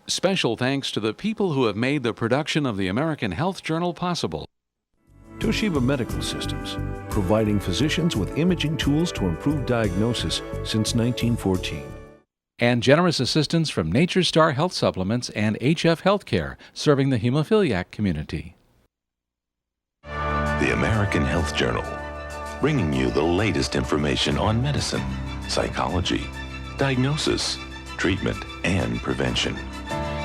Special thanks to the people who have made the production of the American Health Journal possible. Toshiba Medical Systems, providing physicians with imaging tools to improve diagnosis since 1914. And generous assistance from Nature's Star Health Supplements and HF Healthcare, serving the hemophiliac community. The American Health Journal, bringing you the latest information on medicine, psychology, diagnosis, treatment, and prevention.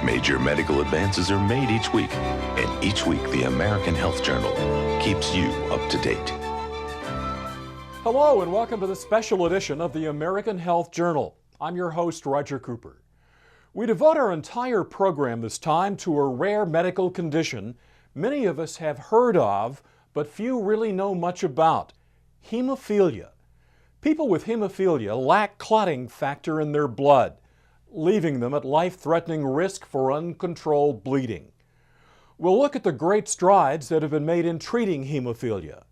Major medical advances are made each week, and each week the American Health Journal keeps you up to date. Hello and welcome to the special edition of the American Health Journal. I'm your host, Roger Cooper. We devote our entire program this time to a rare medical condition many of us have heard of, but few really know much about: hemophilia. People with hemophilia lack clotting factor in their blood, leaving them at life-threatening risk for uncontrolled bleeding. We'll look at the great strides that have been made in treating hemophilia.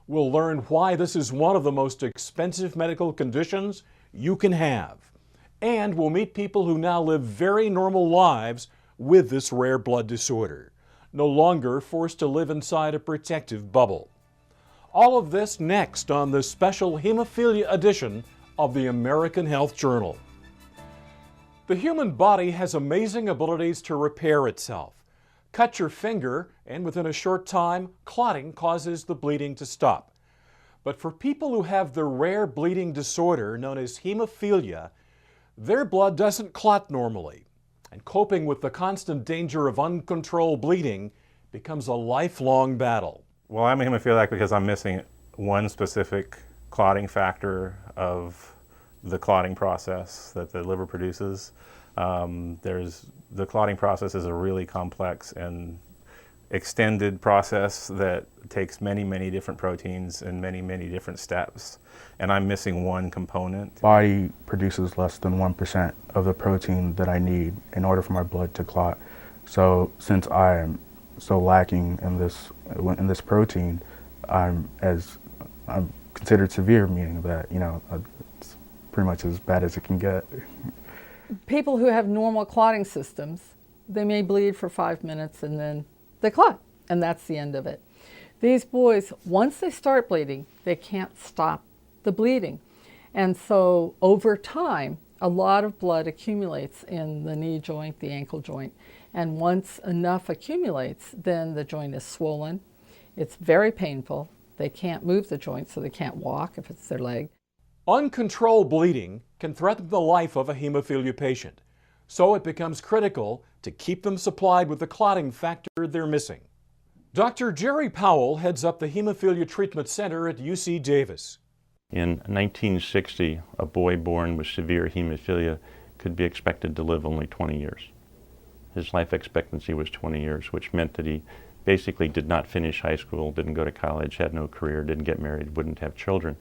We'll learn why this is one of the most expensive medical conditions you can have. And we'll meet people who now live very normal lives with this rare blood disorder, no longer forced to live inside a protective bubble. All of this next on the special hemophilia edition of the American Health Journal. The human body has amazing abilities to repair itself. Cut your finger, and within a short time, clotting causes the bleeding to stop. But for people who have the rare bleeding disorder known as hemophilia, their blood doesn't clot normally, and coping with the constant danger of uncontrolled bleeding becomes a lifelong battle. Well, I'm a hemophiliac because I'm missing one specific clotting factor of the clotting process that the liver produces. The clotting process is a really complex and extended process that takes many, many different proteins and many, many different steps. And I'm missing one component. Body produces less than 1% of the protein that I need in order for my blood to clot. So since I am so lacking in this protein, I'm considered severe, meaning that, it's pretty much as bad as it can get. People who have normal clotting systems, they may bleed for 5 minutes and then they clot, and that's the end of it. These boys, once they start bleeding, they can't stop the bleeding. And so over time, a lot of blood accumulates in the knee joint, the ankle joint. And once enough accumulates, then the joint is swollen. It's very painful. They can't move the joint, so they can't walk if it's their leg. Uncontrolled bleeding can threaten the life of a hemophilia patient, so it becomes critical to keep them supplied with the clotting factor they're missing. Dr. Jerry Powell heads up the Hemophilia Treatment Center at UC Davis. In 1960, a boy born with severe hemophilia could be expected to live only 20 years. His life expectancy was 20 years, which meant that he basically did not finish high school, didn't go to college, had no career, didn't get married, wouldn't have children.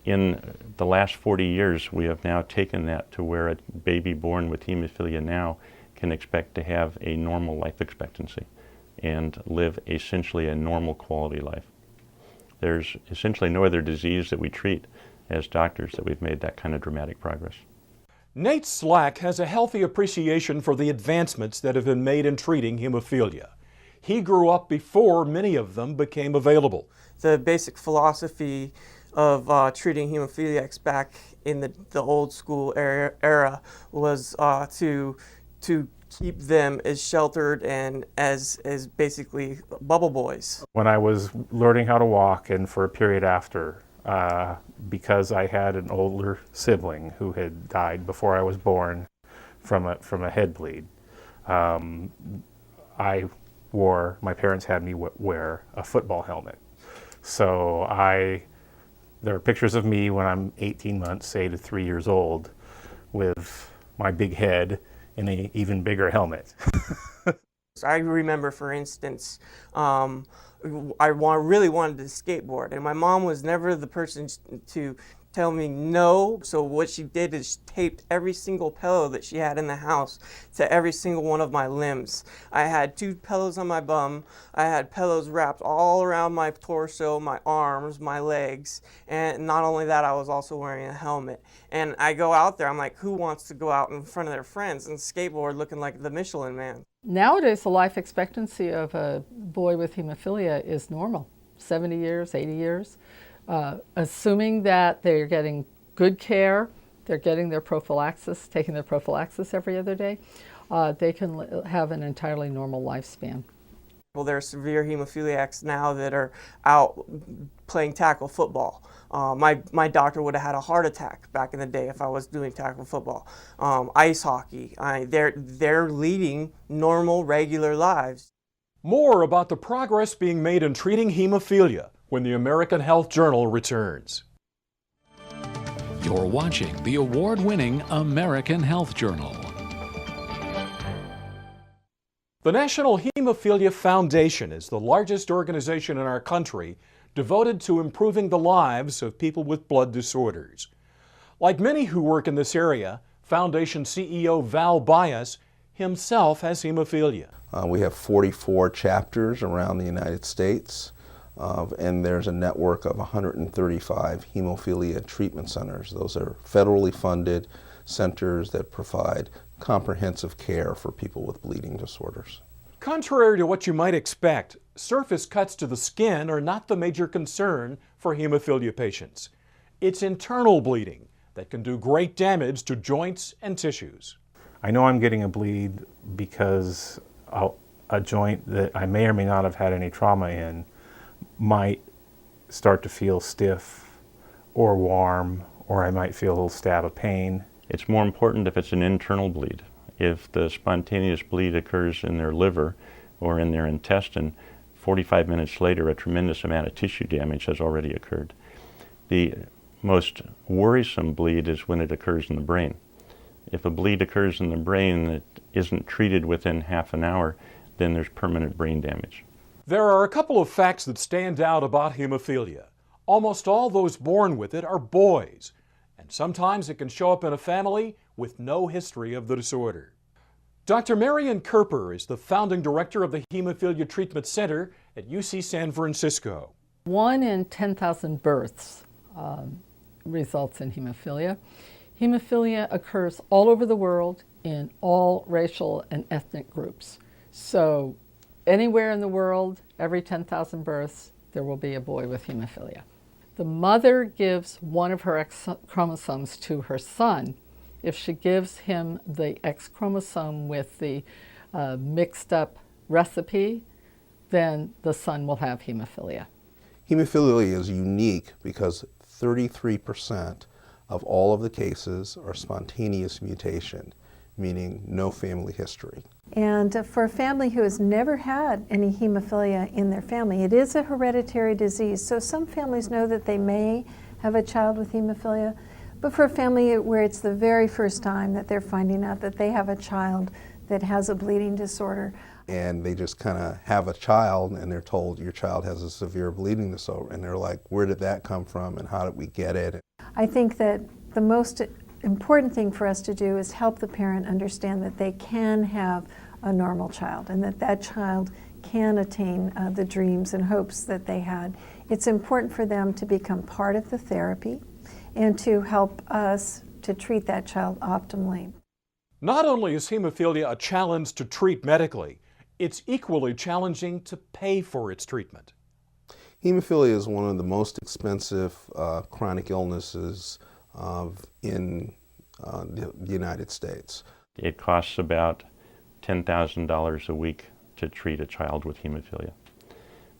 In the last 40 years, we have now taken that to where a baby born with hemophilia now can expect to have a normal life expectancy and live essentially a normal quality life. There's essentially no other disease that we treat as doctors that we've made that kind of dramatic progress. Nate Slack has a healthy appreciation for the advancements that have been made in treating hemophilia. He grew up before many of them became available. The basic philosophy of treating hemophiliacs back in the old school era was to keep them as sheltered and as basically bubble boys. When I was learning how to walk, and for a period after, because I had an older sibling who had died before I was born from a head bleed, my parents had me wear a football helmet. So there are pictures of me when I'm 18 months, say to 3 years old, with my big head in an even bigger helmet. I remember, for instance, I really wanted to skateboard, and my mom was never the person to tell me no. So what she did is taped every single pillow that she had in the house to every single one of my limbs. I had 2 pillows on my bum. I had pillows wrapped all around my torso, my arms, my legs. And not only that, I was also wearing a helmet. And I go out there, I'm like, who wants to go out in front of their friends and skateboard looking like the Michelin Man? Nowadays, the life expectancy of a boy with hemophilia is normal, 70 years, 80 years. Assuming that they're getting good care, they're getting their prophylaxis, taking their prophylaxis every other day, they can have an entirely normal lifespan. Well, there are severe hemophiliacs now that are out playing tackle football. My doctor would have had a heart attack back in the day if I was doing tackle football. Ice hockey, they're leading normal, regular lives. More about the progress being made in treating hemophilia when the American Health Journal returns. You're watching the award-winning American Health Journal. The National Hemophilia Foundation is the largest organization in our country devoted to improving the lives of people with blood disorders. Like many who work in this area, Foundation CEO Val Bias himself has hemophilia. We have 44 chapters around the United States, and there's a network of 135 hemophilia treatment centers. Those are federally funded centers that provide comprehensive care for people with bleeding disorders. Contrary to what you might expect, surface cuts to the skin are not the major concern for hemophilia patients. It's internal bleeding that can do great damage to joints and tissues. I know I'm getting a bleed because a joint that I may or may not have had any trauma in might start to feel stiff or warm, or I might feel a little stab of pain. It's more important if it's an internal bleed. If the spontaneous bleed occurs in their liver or in their intestine, 45 minutes later a tremendous amount of tissue damage has already occurred. The most worrisome bleed is when it occurs in the brain. If a bleed occurs in the brain that isn't treated within half an hour, then there's permanent brain damage. There are a couple of facts that stand out about hemophilia. Almost all those born with it are boys, and sometimes it can show up in a family with no history of the disorder. Dr. Marion Kerper is the founding director of the Hemophilia Treatment Center at UC San Francisco. 1 in 10,000 births results in hemophilia. Hemophilia occurs all over the world in all racial and ethnic groups. So anywhere in the world, every 10,000 births, there will be a boy with hemophilia. The mother gives one of her X chromosomes to her son. If she gives him the X chromosome with the mixed up recipe, then the son will have hemophilia. Hemophilia is unique because 33% of all of the cases are spontaneous mutation, meaning no family history. And for a family who has never had any hemophilia in their family, it is a hereditary disease. So some families know that they may have a child with hemophilia, but for a family where it's the very first time that they're finding out that they have a child that has a bleeding disorder. And they just kind of have a child and they're told your child has a severe bleeding disorder, and they're like, where did that come from and how did we get it? I think that the most important thing for us to do is help the parent understand that they can have a normal child and that that child can attain the dreams and hopes that they had. It's important for them to become part of the therapy and to help us to treat that child optimally. Not only is hemophilia a challenge to treat medically, it's equally challenging to pay for its treatment. Hemophilia is one of the most expensive chronic illnesses in the United States. It costs about $10,000 a week to treat a child with hemophilia.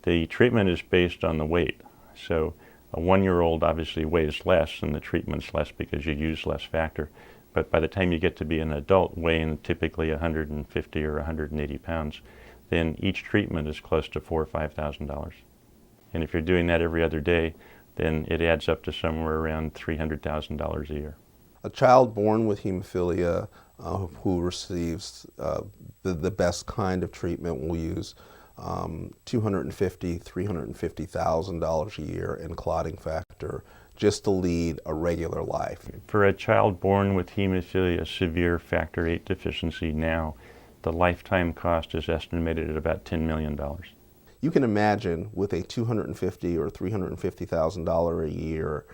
The treatment is based on the weight. So a 1-year-old obviously weighs less and the treatment's less because you use less factor. But by the time you get to be an adult weighing typically 150 or 180 pounds, then each treatment is close to $4,000 or $5,000. And if you're doing that every other day, then it adds up to somewhere around $300,000 a year. A child born with hemophilia who receives the best kind of treatment will use $250,000, $350,000 a year in clotting factor. factor just to lead a regular life. For a child born with hemophilia severe factor VIII deficiency now, the lifetime cost is estimated at about $10 million. You can imagine with a $250,000 or $350,000 a year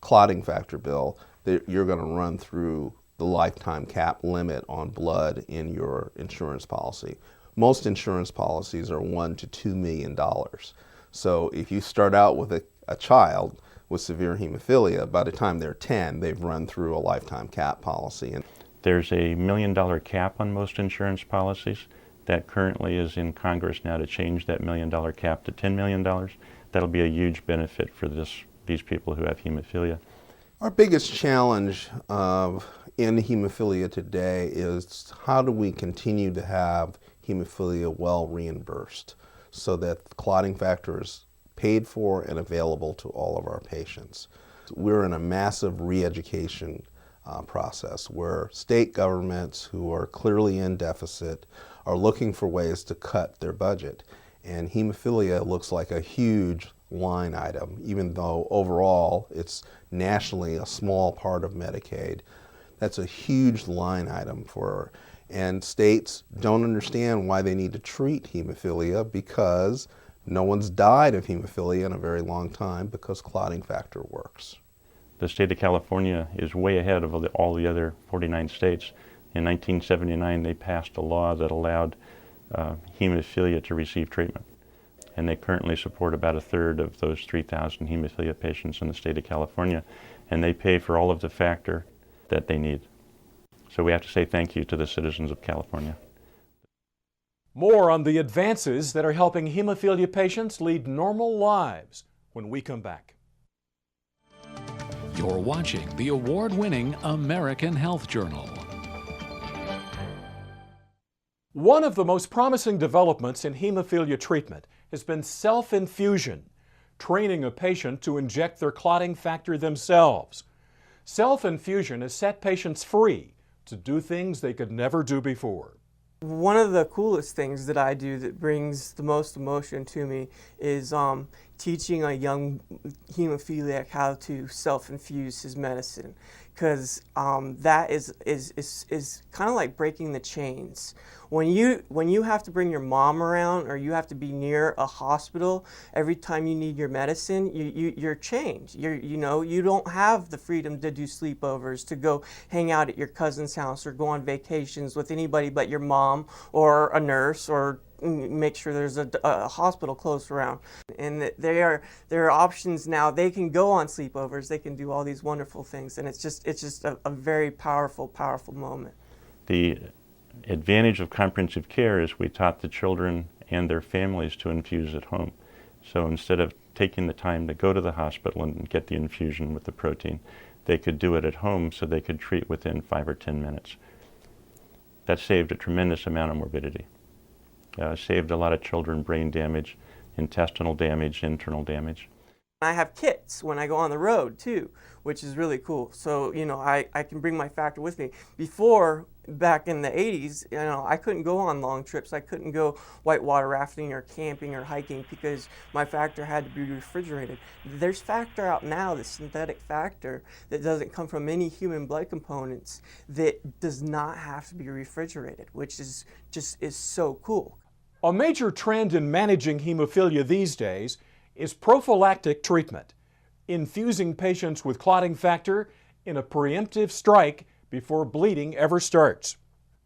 clotting factor bill that you're going to run through the lifetime cap limit on blood in your insurance policy. Most insurance policies are $1 to $2 million. So if you start out with a child with severe hemophilia, by the time they're 10, they've run through a lifetime cap policy. And there's a $1 million cap on most insurance policies. That currently is in Congress now to change that $1 million cap to $10 million. That'll be a huge benefit for these people who have hemophilia. Our biggest challenge in hemophilia today is how do we continue to have hemophilia well reimbursed so that the clotting factor is paid for and available to all of our patients. We're in a massive re-education process where state governments who are clearly in deficit are looking for ways to cut their budget. And hemophilia looks like a huge line item, even though overall it's nationally a small part of Medicaid. That's a huge line item for, and states don't understand why they need to treat hemophilia because no one's died of hemophilia in a very long time because clotting factor works. The state of California is way ahead of all the other 49 states. In 1979, they passed a law that allowed hemophilia to receive treatment. And they currently support about a third of those 3,000 hemophilia patients in the state of California. And they pay for all of the factor that they need. So we have to say thank you to the citizens of California. More on the advances that are helping hemophilia patients lead normal lives when we come back. You're watching the award-winning American Health Journal. One of the most promising developments in hemophilia treatment has been self-infusion, training a patient to inject their clotting factor themselves. Self-infusion has set patients free to do things they could never do before. One of the coolest things that I do that brings the most emotion to me is teaching a young hemophiliac how to self-infuse his medicine, because that is kind of like breaking the chains. When you have to bring your mom around or you have to be near a hospital every time you need your medicine, you're chained. You don't have the freedom to do sleepovers, to go hang out at your cousin's house or go on vacations with anybody but your mom or a nurse, or make sure there's a hospital close around. And there are options now. They can go on sleepovers. They can do all these wonderful things, and it's just a very powerful moment. The advantage of comprehensive care is we taught the children and their families to infuse at home. So instead of taking the time to go to the hospital and get the infusion with the protein, they could do it at home so they could treat within 5 or 10 minutes. That saved a tremendous amount of morbidity. Saved a lot of children brain damage, intestinal damage, internal damage. I have kits when I go on the road too, which is really cool. So, I can bring my factor with me. Before, back in the 80s, I couldn't go on long trips. I couldn't go whitewater rafting or camping or hiking because my factor had to be refrigerated. There's factor out now, the synthetic factor, that doesn't come from any human blood components, that does not have to be refrigerated, which is so cool. A major trend in managing hemophilia these days is prophylactic treatment, infusing patients with clotting factor in a preemptive strike before bleeding ever starts.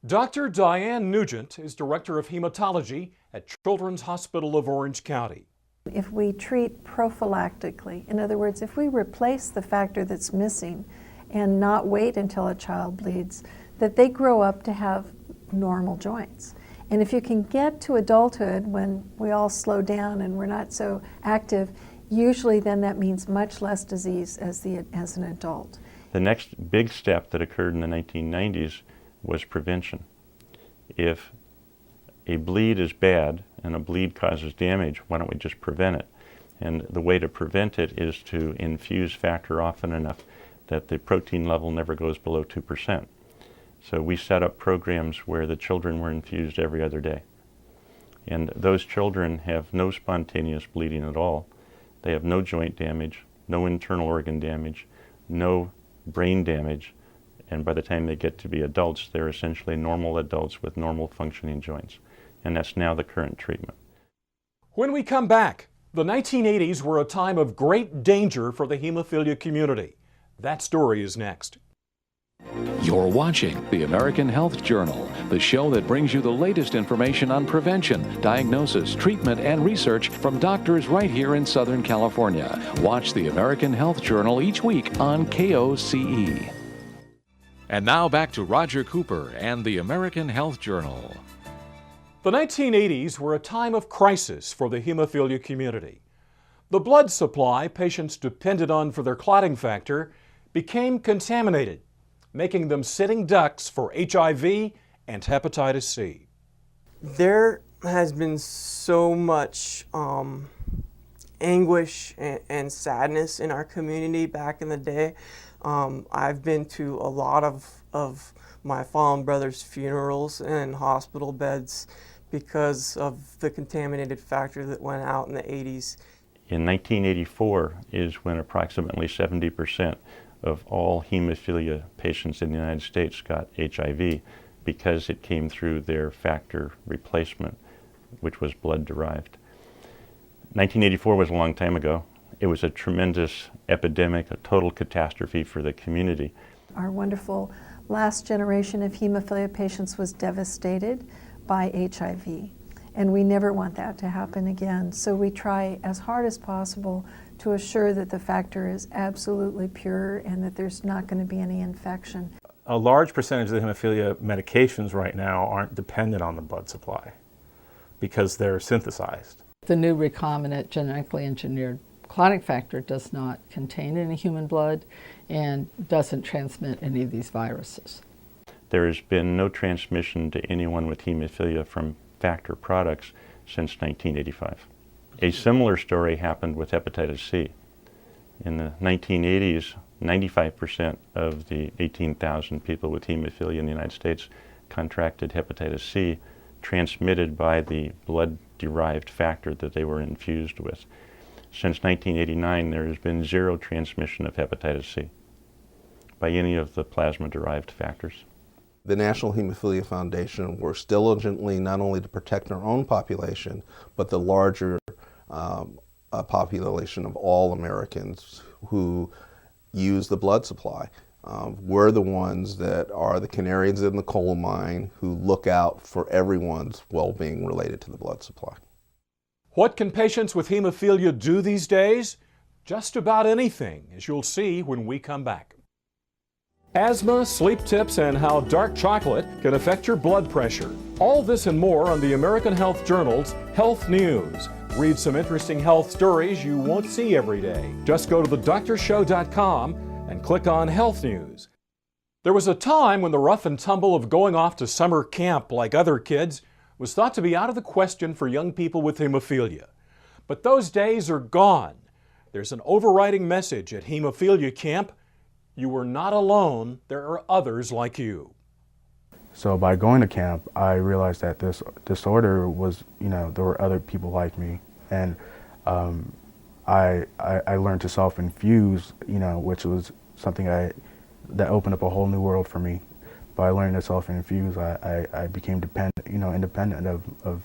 Dr. Diane Nugent is Director of Hematology at Children's Hospital of Orange County. If we treat prophylactically, in other words, if we replace the factor that's missing and not wait until a child bleeds, that they grow up to have normal joints. And if you can get to adulthood when we all slow down and we're not so active, usually then that means much less disease as an adult. The next big step that occurred in the 1990s was prevention. If a bleed is bad and a bleed causes damage, why don't we just prevent it? And the way to prevent it is to infuse factor often enough that the protein level never goes below 2%. So we set up programs where the children were infused every other day. And those children have no spontaneous bleeding at all. They have no joint damage, no internal organ damage, no brain damage, and by the time they get to be adults, they're essentially normal adults with normal functioning joints. And that's now the current treatment. When we come back, the 1980s were a time of great danger for the hemophilia community. That story is next. You're watching the American Health Journal, the show that brings you the latest information on prevention, diagnosis, treatment, and research from doctors right here in Southern California. Watch the American Health Journal each week on KOCE. And now back to Roger Cooper and the American Health Journal. The 1980s were a time of crisis for the hemophilia community. The blood supply patients depended on for their clotting factor became contaminated, making them sitting ducks for HIV and hepatitis C. There has been so much anguish and sadness in our community back in the day. I've been to a lot of my fallen brothers' funerals and hospital beds because of the contaminated factor that went out in the 80s. In 1984 is when approximately 70% of all hemophilia patients in the United States got HIV because it came through their factor replacement, which was blood-derived. 1984 was a long time ago. It was a tremendous epidemic, a total catastrophe for the community. Our wonderful last generation of hemophilia patients was devastated by HIV, and we never want that to happen again. So we try as hard as possible to assure that the factor is absolutely pure and that there's not going to be any infection. A large percentage of the hemophilia medications right now aren't dependent on the blood supply because they're synthesized. The new recombinant genetically engineered clotting factor does not contain any human blood and doesn't transmit any of these viruses. There has been no transmission to anyone with hemophilia from factor products since 1985. A similar story happened with hepatitis C. In the 1980s, 95% of the 18,000 people with hemophilia in the United States contracted hepatitis C, transmitted by the blood-derived factor that they were infused with. Since 1989, there has been zero transmission of hepatitis C by any of the plasma-derived factors. The National Hemophilia Foundation works diligently not only to protect our own population, but the larger population of all Americans who use the blood supply. We're the ones that are the canaries in the coal mine who look out for everyone's well-being related to the blood supply. What can patients with hemophilia do these days? Just about anything, as you'll see when we come back. Asthma, sleep tips, and how dark chocolate can affect your blood pressure. All this and more on the American Health Journal's Health News. Read some interesting health stories you won't see every day. Just go to thedoctorshow.com and click on Health News. There was a time when the rough and tumble of going off to summer camp like other kids was thought to be out of the question for young people with hemophilia. But those days are gone. There's an overriding message at hemophilia camp: you were not alone, there are others like you. So by going to camp, I realized that this disorder was, there were other people like me. And I learned to self-infuse, which was something that opened up a whole new world for me. By learning to self-infuse, I became independent of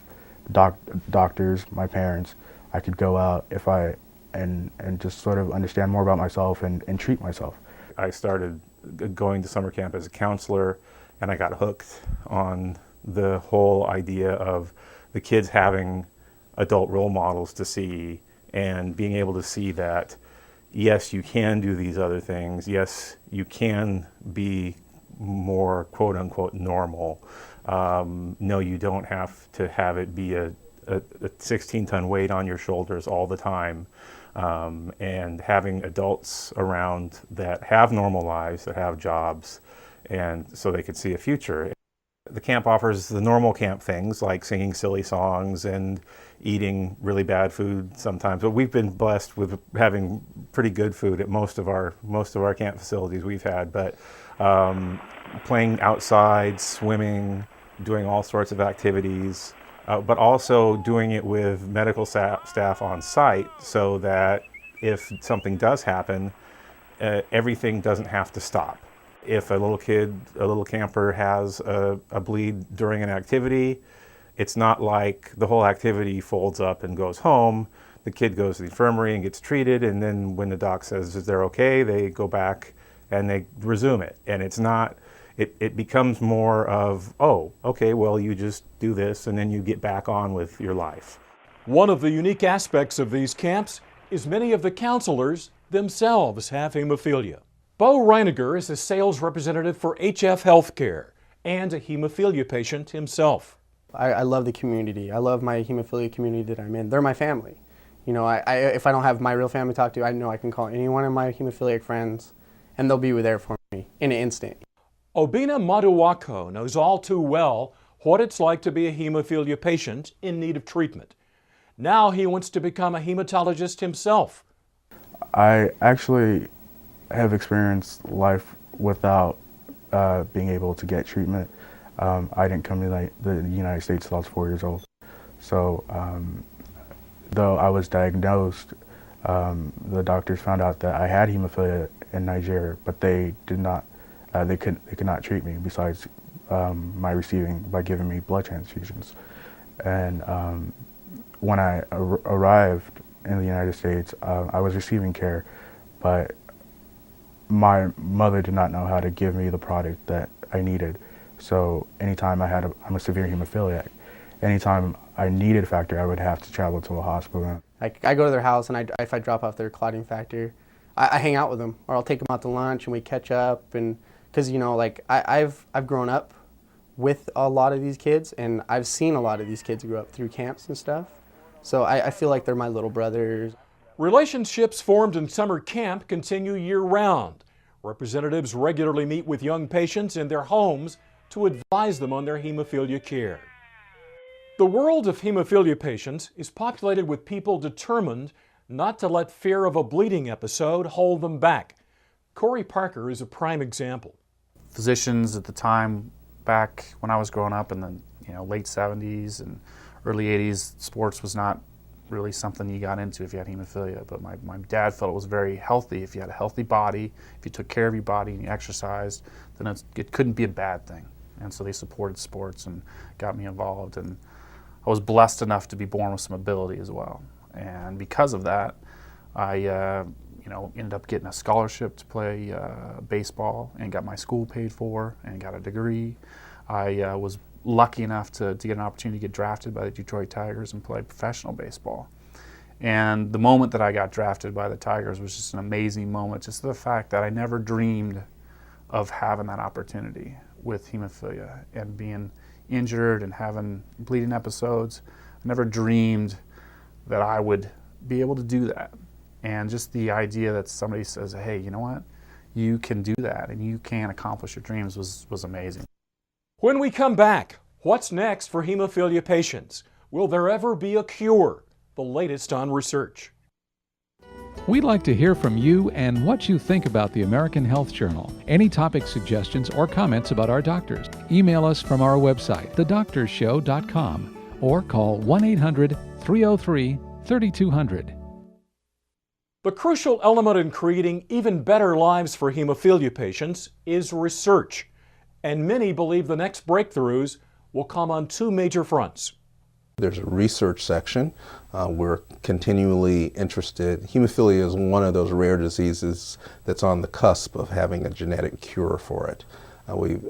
doctors, my parents. I could go out and just sort of understand more about myself and treat myself. I started going to summer camp as a counselor, and I got hooked on the whole idea of the kids having adult role models to see and being able to see that, yes, you can do these other things. Yes, you can be more quote-unquote normal. No, you don't have to have it be a 16-ton weight on your shoulders all the time. And having adults around that have normal lives, that have jobs, and so they could see a future. The camp offers the normal camp things like singing silly songs and eating really bad food sometimes, but we've been blessed with having pretty good food at most of our camp facilities we've had. But playing outside, swimming, doing all sorts of activities, but also doing it with medical staff on site so that if something does happen, everything doesn't have to stop. If a little camper has a bleed during an activity, it's not like the whole activity folds up and goes home. The kid goes to the infirmary and gets treated, and then when the doc says they're okay, they go back and they resume it. And it's not, it becomes more of, oh, okay, well, you just do this and then you get back on with your life. One of the unique aspects of these camps is many of the counselors themselves have hemophilia. Bo Reiniger is a sales representative for HF Healthcare and a hemophilia patient himself. I love the community. I love my hemophilia community that I'm in. They're my family. You know, if I don't have my real family to talk to, I know I can call any one of my hemophiliac friends and they'll be there for me in an instant. Obina Maduwako knows all too well what it's like to be a hemophilia patient in need of treatment. Now he wants to become a hematologist himself. I actually have experienced life without being able to get treatment. I didn't come to the United States until I was 4 years old. So though I was diagnosed, the doctors found out that I had hemophilia in Nigeria, but they did not, they could not treat me besides by giving me blood transfusions. And when I arrived in the United States, I was receiving care, but my mother did not know how to give me the product that I needed. So anytime I'm a severe hemophiliac, anytime I needed factor, I would have to travel to a hospital. I go to their house, and if I drop off their clotting factor, I hang out with them, or I'll take them out to lunch and we catch up. And because, you know, like I've grown up with a lot of these kids, and I've seen a lot of these kids grow up through camps and stuff. So I feel like they're my little brothers. Relationships formed in summer camp continue year-round. Representatives regularly meet with young patients in their homes to advise them on their hemophilia care. The world of hemophilia patients is populated with people determined not to let fear of a bleeding episode hold them back. Corey Parker is a prime example. Physicians at the time, back when I was growing up in the late 70s and early 80s, sports was not really something you got into if you had hemophilia. But my dad felt it was very healthy. If you had a healthy body, if you took care of your body and you exercised, then it couldn't be a bad thing. And so they supported sports and got me involved. And I was blessed enough to be born with some ability as well. And because of that, I ended up getting a scholarship to play baseball and got my school paid for and got a degree. I was lucky enough to get an opportunity to get drafted by the Detroit Tigers and play professional baseball. And the moment that I got drafted by the Tigers was just an amazing moment, just the fact that I never dreamed of having that opportunity with hemophilia and being injured and having bleeding episodes. I never dreamed that I would be able to do that. And just the idea that somebody says, hey, you know what, you can do that and you can accomplish your dreams was amazing. When we come back, what's next for hemophilia patients? Will there ever be a cure? The latest on research. We'd like to hear from you and what you think about the American Health Journal. Any topic suggestions or comments about our doctors, email us from our website, thedoctorshow.com, or call 1-800-303-3200. The crucial element in creating even better lives for hemophilia patients is research. And many believe the next breakthroughs will come on two major fronts. There's a research section. We're continually interested. Hemophilia is one of those rare diseases that's on the cusp of having a genetic cure for it.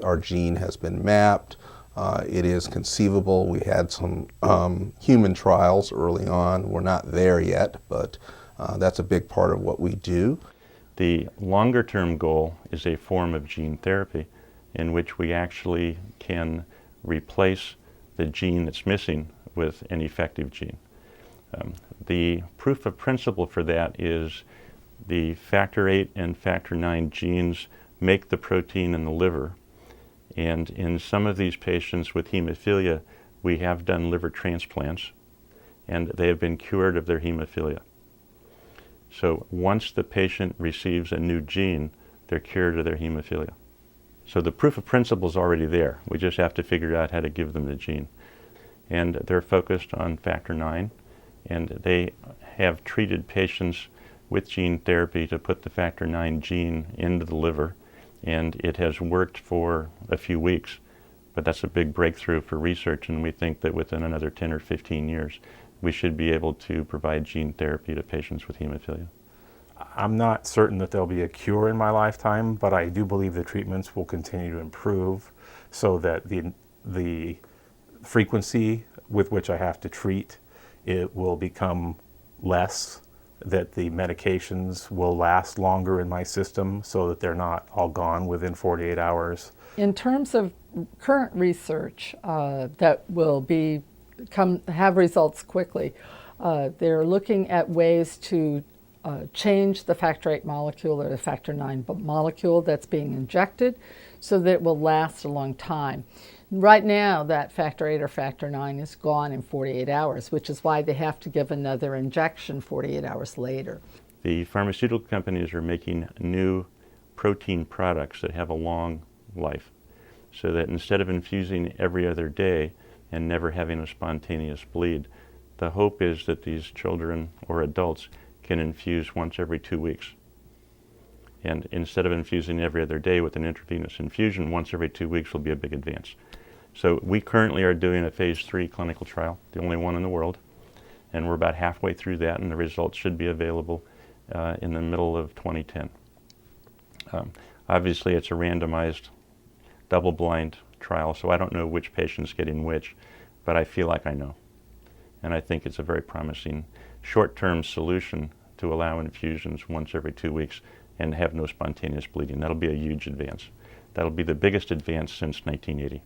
Our gene has been mapped. It is conceivable. We had some human trials early on. We're not there yet, but that's a big part of what we do. The longer-term goal is a form of gene therapy in which we actually can replace the gene that's missing with an effective gene. The proof of principle for that is the factor VIII and factor IX genes make the protein in the liver. And in some of these patients with hemophilia, we have done liver transplants, and they have been cured of their hemophilia. So once the patient receives a new gene, they're cured of their hemophilia. So the proof of principle is already there. We just have to figure out how to give them the gene. And they're focused on factor IX, and they have treated patients with gene therapy to put the factor IX gene into the liver, and it has worked for a few weeks, but that's a big breakthrough for research, and we think that within another 10 or 15 years we should be able to provide gene therapy to patients with hemophilia. I'm not certain that there'll be a cure in my lifetime, but I do believe the treatments will continue to improve so that the frequency with which I have to treat it will become less, that the medications will last longer in my system so that they're not all gone within 48 hours. In terms of current research that will have results quickly, they're looking at ways to change the factor VIII molecule or the factor IX molecule that's being injected so that it will last a long time. Right now, that factor VIII or factor IX is gone in 48 hours, which is why they have to give another injection 48 hours later. The pharmaceutical companies are making new protein products that have a long life, so that instead of infusing every other day and never having a spontaneous bleed, the hope is that these children or adults can infuse once every 2 weeks. And instead of infusing every other day with an intravenous infusion, once every 2 weeks will be a big advance. So we currently are doing a phase 3 clinical trial, the only one in the world, and we're about halfway through that, and the results should be available in the middle of 2010. Obviously, it's a randomized, double-blind trial, so I don't know which patient's getting which, but I feel like I know. And I think it's a very promising short-term solution to allow infusions once every 2 weeks and have no spontaneous bleeding. That'll be a huge advance. That'll be the biggest advance since 1980.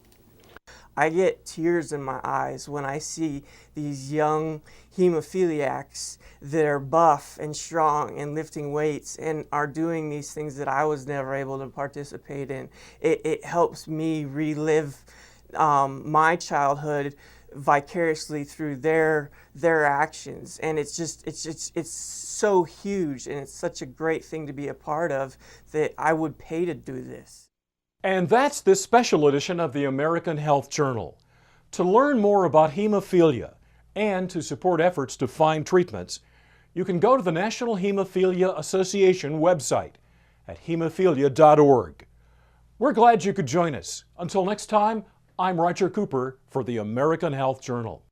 I get tears in my eyes when I see these young hemophiliacs that are buff and strong and lifting weights and are doing these things that I was never able to participate in. It helps me relive my childhood vicariously through their actions, and it's so huge, and it's such a great thing to be a part of that I would pay to do this. And that's this special edition of the American Health Journal. To learn more about hemophilia and to support efforts to find treatments, you can go to the National Hemophilia Association website at hemophilia.org. We're glad you could join us. Until next time, I'm Roger Cooper for the American Health Journal.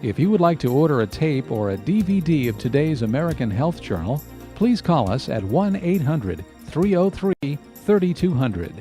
If you would like to order a tape or a DVD of today's American Health Journal, please call us at 1-800-303-3200.